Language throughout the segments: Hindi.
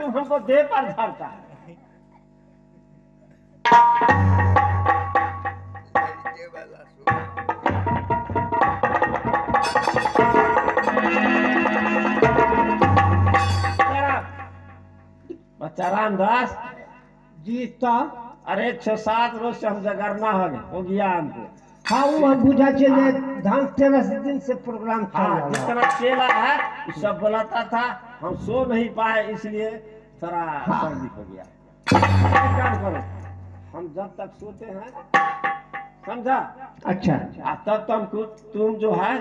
तुम हमको दे पर धरता है। बच्चा रामदास जीता अरे 6-7 रोज से हम जगरना हो गया हमको। हाँ वो हम बुझा चले धान 13 दिन से प्रोग्राम चल रहा है। जितना चेला है सब बुलाता था, हम सो नहीं पाए इसलिए थोड़ा सर्दी हो गया। काम करो, हम जब तक सोते हैं समझा। अच्छा तब तुमको तुम जो है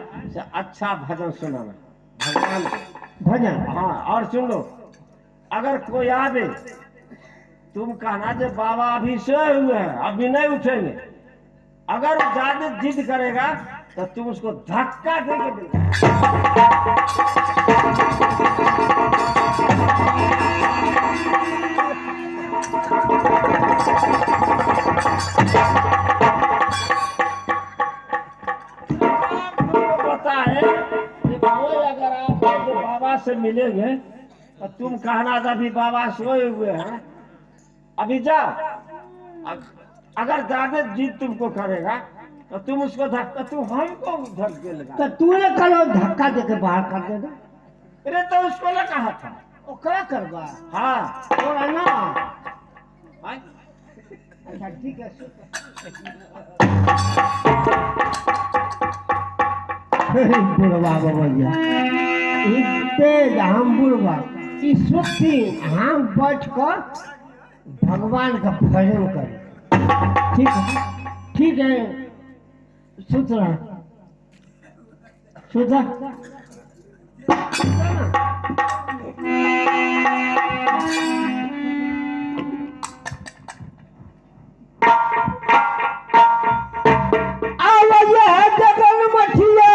अच्छा भजन सुनाना भगवान को। भजन हाँ और सुन लो, अगर कोई आवे तुम कहना जो बाबा अभी सोए हुए हैं अभी नहीं उठेंगे। अगर वो ज्यादा जिद करेगा तो तुम उसको धक्का देके देगा। पता है कि कोई अगर आप बाबा से मिलेंगे तो तुम कहना था अभी बाबा सोए हुए हैं अभी जाओ। अगर ज्यादा जिद तुमको करेगा तो तुम उसको धक्का तुम हमको धक्के लगा। तो तूने कल धक्का देके बाहर कर देगा। अरे तो उसको ना कहा था वो क्या करवा। हाँ थोड़ा ना हाँ? अच्छा ठीक है। बुढ़वा भैया इतने हम बुढ़वा इस वक्त हम बैठ कर भगवान का भजन करें। ठीक है सुधरा सुधा जगन मठिया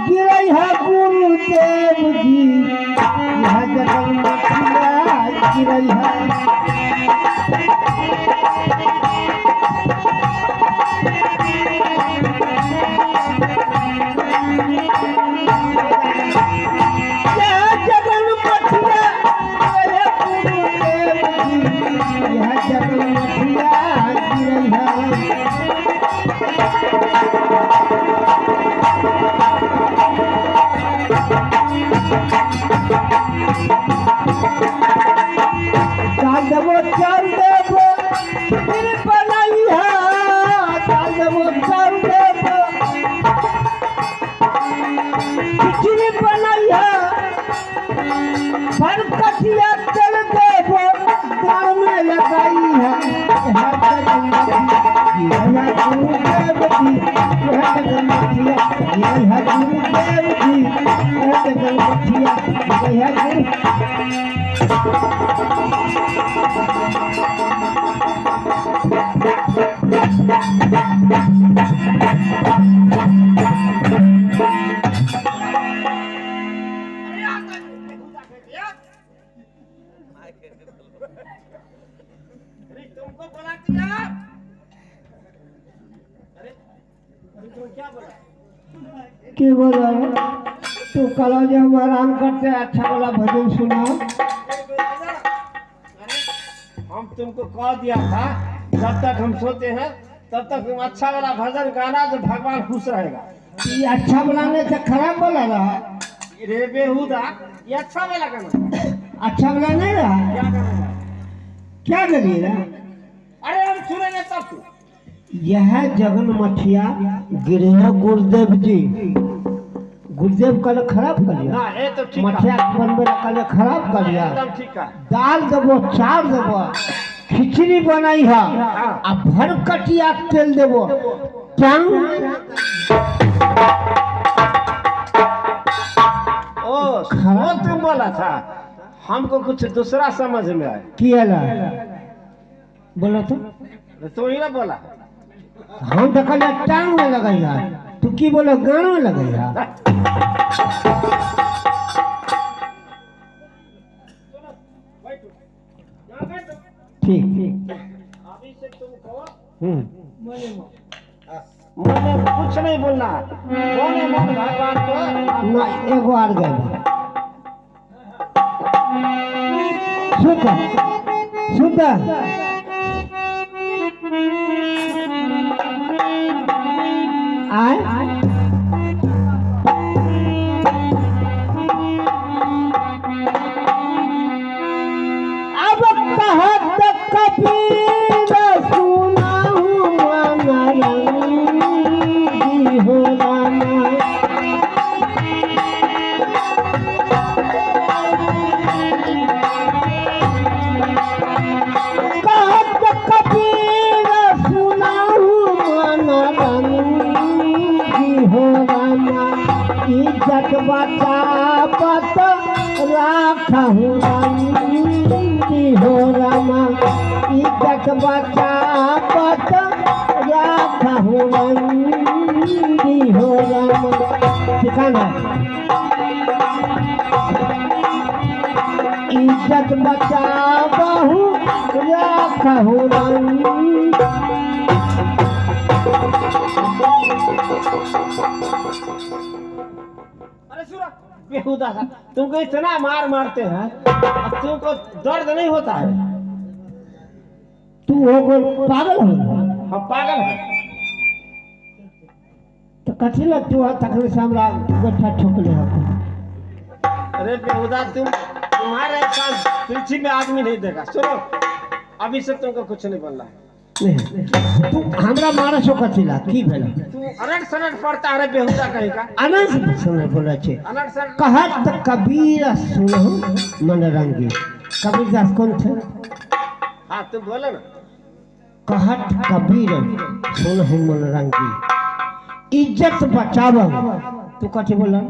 गिरई है गुरुदेव जी। यह जगन मठिया गिरई है क्या बोला तो कल जो हम आराम करते अच्छा वाला भजन सुना। हम तुमको कह दिया था जब तक हम सोते हैं तब तक तुम अच्छा वाला भजन गाना जो भगवान खुश रहेगा। ये अच्छा बनाने से खराब बोला रहा रे बेहुदा, ये अच्छा वाला गाना अच्छा वाला नहीं रहा। क्या गाना क्या करिएगा। अरे हम सुनेंगे तब तो। यह जगन मठिया गिरे है गुरुदेव जी। गुरुदेव कल खराब कर दिया ना ये तो ठीक मठिया बनबे कल खराब कर दिया। एकदम ठीक है। दाल देवो चार देवो खिचड़ी बनाई है आ भर कटिया तेल देवो ओ खराब तुम बोला था, हमको कुछ दूसरा समझ में आया। किया बोला तो ही ना बोला। हम तो कल टांग में लगाइया तू की बोलो गाना में लगाइया। ठीक अभी से तुमको मने कुछ नहीं बोलना, बोले मन भगवान को ना एगो आर गए सुत सुत आए अब कहत कबीर सुनाऊं मन रंगी हो रामा कहत कबीर सुनाऊं मन रंगी हो रामा इज्जत बचावत राखहूं रंगी हो रामा इज्जत बचावत राखहूं रंगी हो रामा ठिकाना इज्जत बचावहूं राखहूं रंगी अरे सुरा बेहुदा सा तुमको इतना मार मारते हैं अब तुमको दर्द नहीं होता है। तू हो गो पागल हो हम पागल हैं। तो कथी लग तू तकले से हमरा गोठा ठोकले हो अरे बेहुदा तुम्हारे साथ पृथ्वी में आदमी नहीं देगा। सुनो अभी से तुमको कुछ नहीं बोलना है। नहीं तू हमरा मारा सो कथी ला की भेला तू अनट सनट पड़ता है बेहुदा कहीं का अनंत सुने बोला छे अनट सनट कहत कबीर सुनहु मन रंगी कबीर दास कौन थे हाँ तुम बोलो ना कहत कबीर सुनहु मन रंगी इज्जत बचाव तू कथी बोला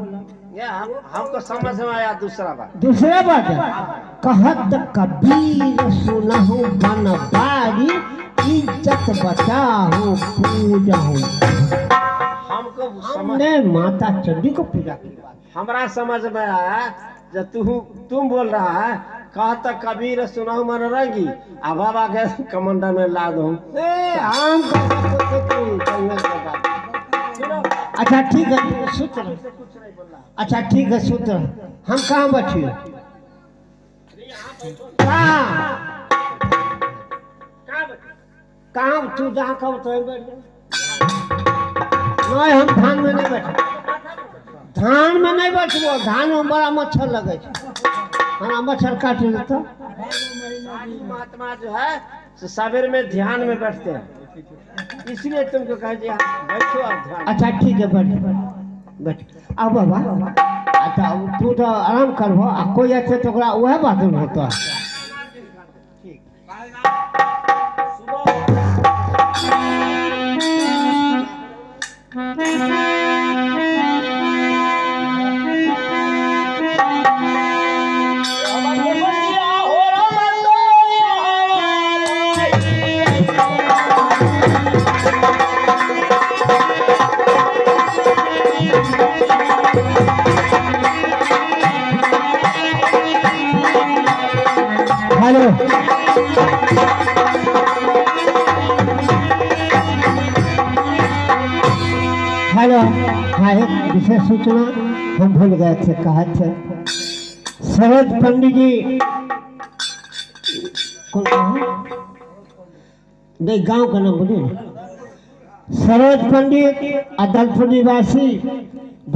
ये हमको समझ में आया दूसरा बात कहत कबीर सुनहु मन बारी इज्जत बचाओ पूजाओ हमको हमने माता चंडी को पूजा किया हमारा समझ में आया जब तुम बोल रहा है कहता कबीर सुनाऊ मन रंगी आ बाबा के कमंडल में ला दो अच्छा ठीक है सूत्र अच्छा ठीक है सूत्र हम कहाँ बैठिए कहाँ तू जहाँ का नहीं हम धान में नहीं बैठे धान में नहीं बैठबो धान में बड़ा मच्छर लगे हमारा मच्छर काट लेता महात्मा जो है सवेरे में ध्यान में बैठते हैं इसलिए तुमको कह दिया बैठो और ध्यान। अच्छा ठीक है बैठ बैठ अब बाबा अच्छा तू तो आराम करबो आ कोई अच्छे तो वह बात में होता है हेलो हेलो हाँ एक विशेष सूचना हम भूल गए थे कहा थे सरोज पंडित जी कौन नहीं गांव का नाम बोलिए सरोज पंडित अदलपुर निवासी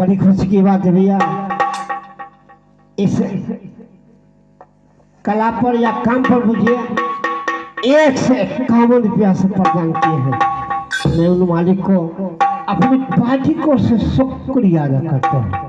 बड़ी खुशी की बात है भैया इस कला पर या काम पर मुझे 151 रुपया से प्रदान किए हैं। मैं उन मालिक को अपनी पार्टी को से शुक्रिया अदा करता हूँ।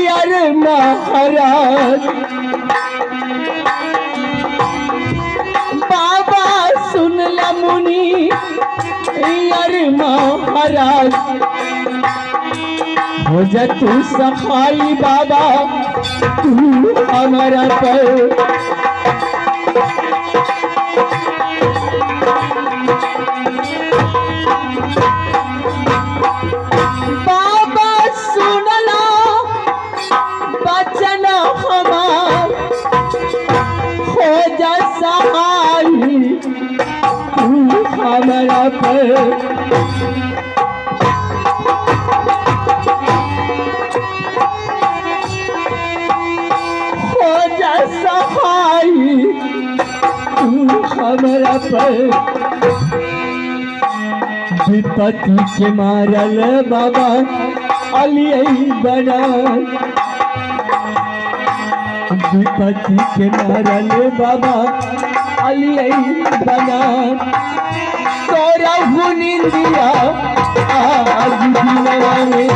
यार महाराज बाबा सुन ला मुनि यार महाराज हो जा तू सखाई बाबा तू हमारा पर बाबा सुन ला बचन हमार हो जा सहाई तू हमारा पर हो जा सहाई तू हमारा पर विपत्ति के मारल बाबा अली बना विपत्ति के मारल बाबा अली बना तोरा निंदिया आज दिनवा में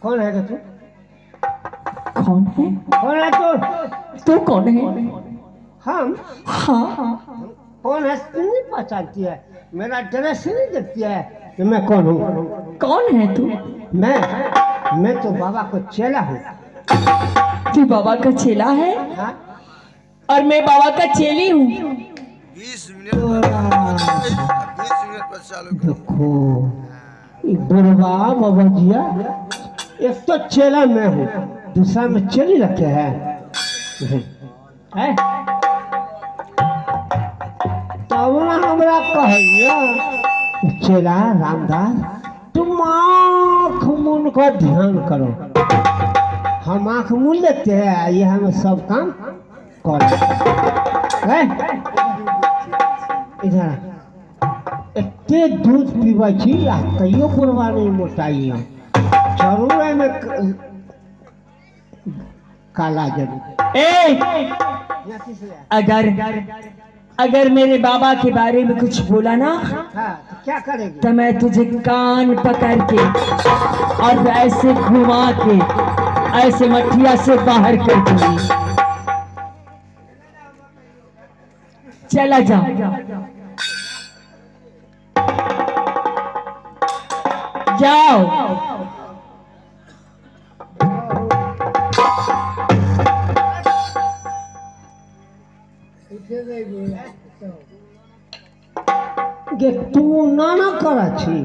कौन है तू? कौन है? कौन है तू कौन है? हम? हाँ। कौन है तू नहीं पहचानती है? मेरा ड्रेस नहीं देखती है कि मैं कौन हूँ? कौन है तू? मैं तो बाबा को चेला हूँ। तू बाबा का चेला है? हाँ? और मैं बाबा का चेली हूँ। 20 मिनट पर चालू करो। देखो बुढ़वा बाबा जिया एक तो चेला मैं हूँ दूसरा में चेली रखे है तब ना हमरा कहिया चेला रामदास तुम आँख मूंद का ध्यान करो हम आँख मूंद लेते हैं ये हम सब काम कर इधर इतने दूध पीवा छी कहियो बुढ़वा नहीं मोटाई जरूर है मैं काला जरूर अगर मेरे बाबा के बारे में कुछ बोला ना तो क्या करेगी तो मैं तुझे कान पकड़ के और ऐसे घुमा के ऐसे मठिया से बाहर कर दूंगी चला जा जाओ गे तू नाना करा छी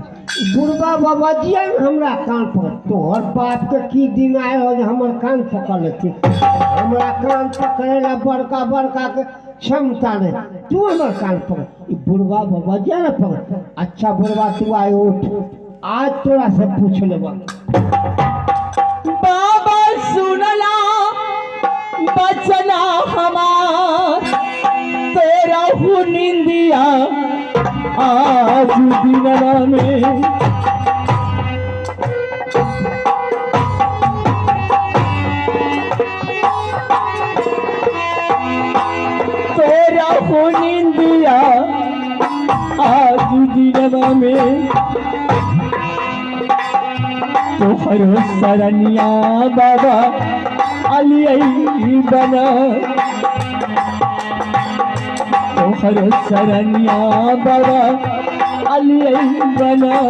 बुढ़वा बाबा जी हमरा कान पकड़ तोहर बाप के की दिन आए हो जे हमर कान पकड़ लेती हमरा कान पकड़े ला बड़का बड़का के क्षमता नहीं तू हमर कान पकड़ बुढ़वा बाबा जी ना पकड़ अच्छा बुढ़वा तू आए उठ आज तोरा से पूछ लेबा बाबा सुनला बचना हमार तेरा हूँ निंदिया आज दिनवा में तेरा हूँ निंदिया आज दिनवा में तोहर सरनिया बाबा अली बना तोहर सरनिया बाबा अली बना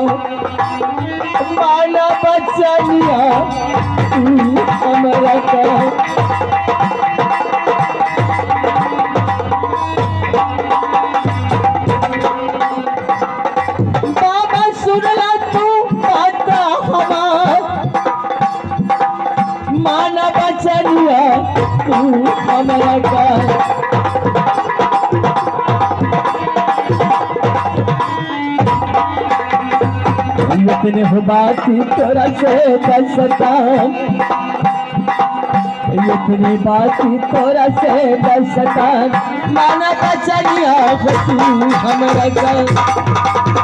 माना बचनिया तू हमरा का बाबा सुनला तू बात हमार माना बचनिया तू हमरा का इतने हो बात तोरा से दसता इतनी बात तोरा से दसता माना बचनिया तू हमरा का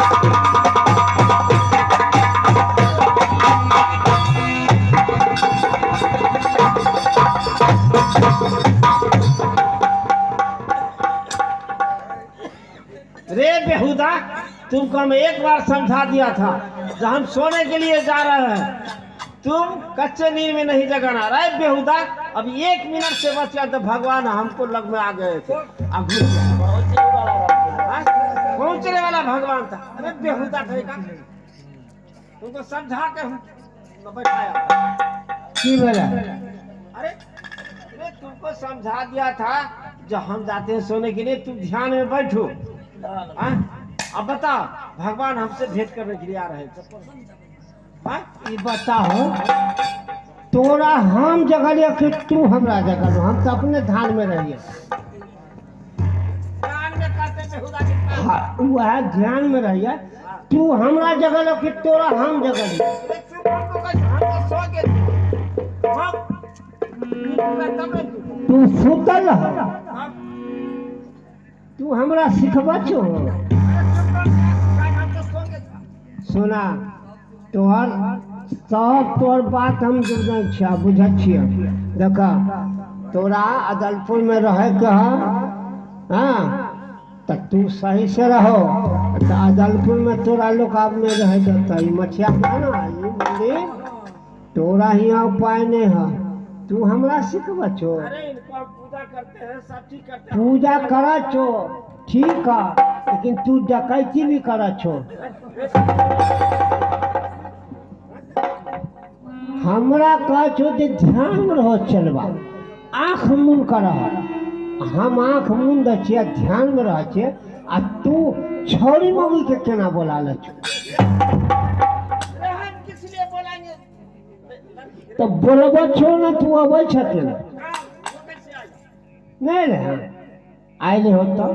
तुमको हम एक बार समझा दिया था जब हम सोने के लिए जा रहे हैं तुम कच्चे नींद में नहीं जगाना रहे बेहुदा। अब 1 मिनट से बच गया तो भगवान हमको लग में आ गए थे। अब पहुंचने वाला भगवान था। अरे बेहुदा ठेका तुमको समझा के बैठाया की बोला? अरे तुमको समझा दिया था जब हम जाते हैं सोने के लिए तुम ध्यान में बैठो। अब बताओ भगवान हमसे भेंट करने के लिए आ रहे थे। ये बताओ तोरा हम जगह कि तू हमरा जगह? हम तो अपने ध्यान में रहिए। वह ध्यान में रहिए। तू हमरा जगह कि तोरा हम जगह? तू सुतल तू हमरा सिखबा छो। सुना तोहर सब तोहर बात हम बुझे छिए। देख तोरा अदलपुर में रहे के हाँ तो तू सही से रहो। तो अदलपुर में तोरा लोग में रहे देता मछिया मंदिर तोरा हियाँ उपाय नहीं है। तू हमरा सिखबा छो। पूजा करते हैं सब ठीक करते हैं। पूजा करा छो ठीक है लेकिन तू डकैती भी करा छो। हमरा कह छो जे ध्यान में रहो चलबा आँख मुन कर। हम आँख मुन दे छियै ध्यान में रह छे आ तू छोरी मौगी के केना बोला ले छो? तो बोलबो छो ना तू अबै छथिन नहीं रे आइले हो तो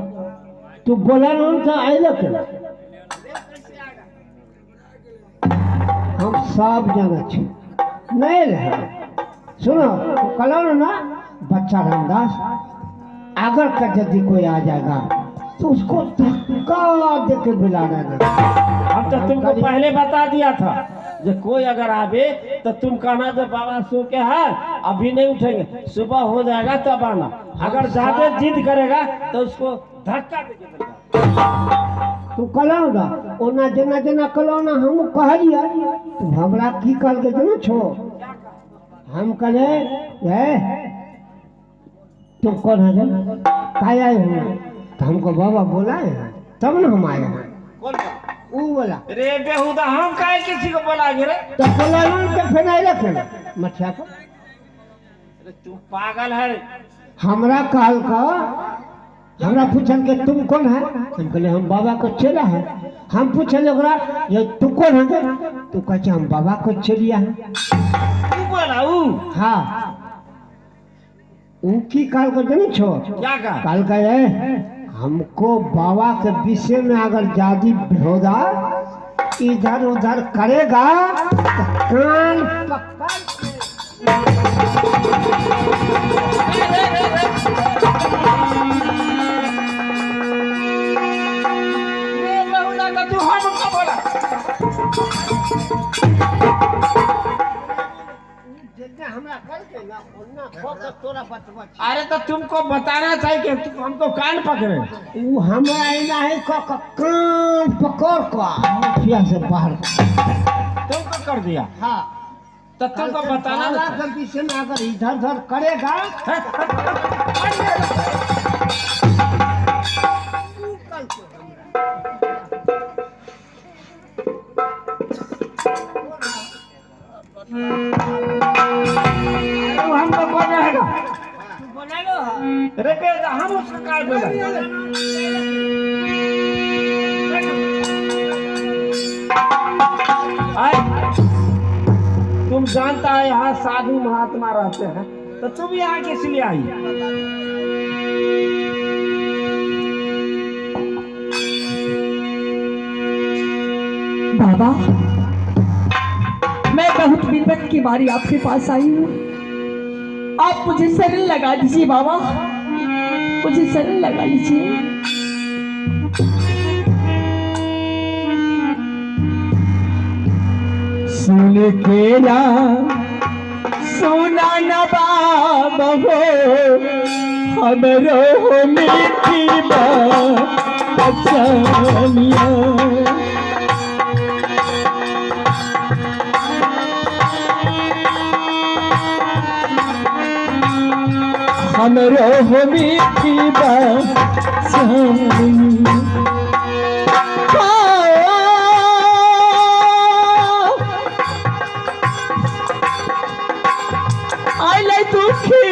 तू बोला ना तो आइले केना? हम सब जाने छी नहीं रहे। सुनो कलो ना बच्चा रामदास अगर का यदि कोई आ जाएगा तो उसको धक्का दे के बुला देना। हम तो तुमको पहले बता दिया था जो कोई अगर आवे तो तुम कहना जो बाबा सो के है अभी नहीं उठेंगे सुबह हो जाएगा तब आना। अगर ज्यादा जिद करेगा तो उसको धक्का दे के तू कलाऊंगा ओना जना जना कलाऊना हम कहलिए तू हमरा की कल के जनो छो? हम कहे तुम कौन है जन काय आए हो? तो हमको बाबा बोला है तब ना हम आए हैं। कौन वो बोला रे बेहुदा हम काहे किसी को बोलाएंगे रे? तो बोला के फिर आई रखे मठिया को। अरे तू पागल है। हमरा कहल का हमरा पूछल के तुम कौन है? हम कहले हम बाबा को चेला है। हम पूछल ओकरा ये तू कौन है? तू कहे हम बाबा को चेलिया है। तू बोला ऊ? हाँ ऊ की काल को जनी छो? क्या कहा? काल का है हमको बाबा के विषय में अगर जादी बेहुदा इधर उधर करेगा तो कान पकड़ अरे तो तुमको बताना चाहिए कि तुम हमको कान पकड़े। वो हमारा है कान पकड़ का से बाहर तुमको कर दिया। हाँ तो तुमको बताना ना गलती से ना अगर इधर उधर करेगा हमको कौन रहेगा? अरे बेटा हम उसका काय बोला? तुम जानता है यहाँ साधु महात्मा रहते हैं तो तुम यहाँ किस लिए आई? बाबा मैं बहुत विपत की बारी आपके पास आई हूँ। आप मुझे शरण लगा दीजिए बाबा, मुझे शरण लगा लीजिए। सुन के ना सुना न बाबा हो हमरो मीठी बचनिया हमरो हो मीठी बचानी आइले दुखी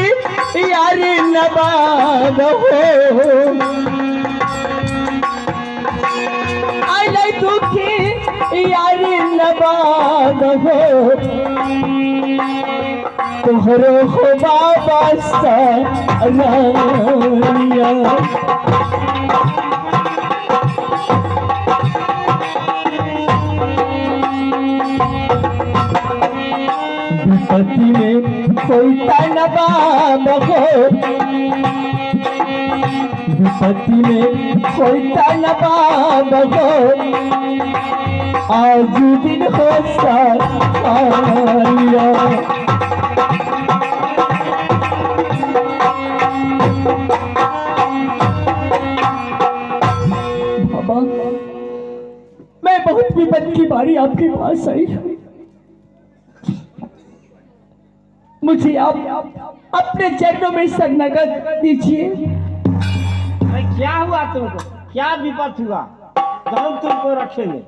यारी नबाद हो आइले दुखी यारी नबाद हो तोहरो हो बाबा सराया विपत्ति में कोई नबाद हो विपत्ति में कोई नबाद हो आज दिन हो सराया मैं बहुत विपद की बारी आपके पास आई हूँ मुझे आप अपने चरणों में शरणागत दीजिए। क्या हुआ तुमको? क्या विपद हुआ तो हम तुमको रखेंगे?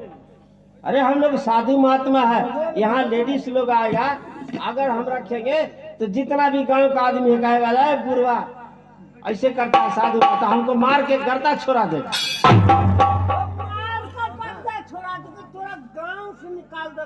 अरे हम लोग साधु महात्मा है, यहाँ लेडीज लोग आएगा, अगर हम रखेंगे तो जितना भी गांव का आदमी कहेगा अरे बुढ़वा ऐसे करता है साधु महात्मा, हमको मार के गर्दा छोड़ा देगा। छोड़ा दो, गांव से निकाल दो।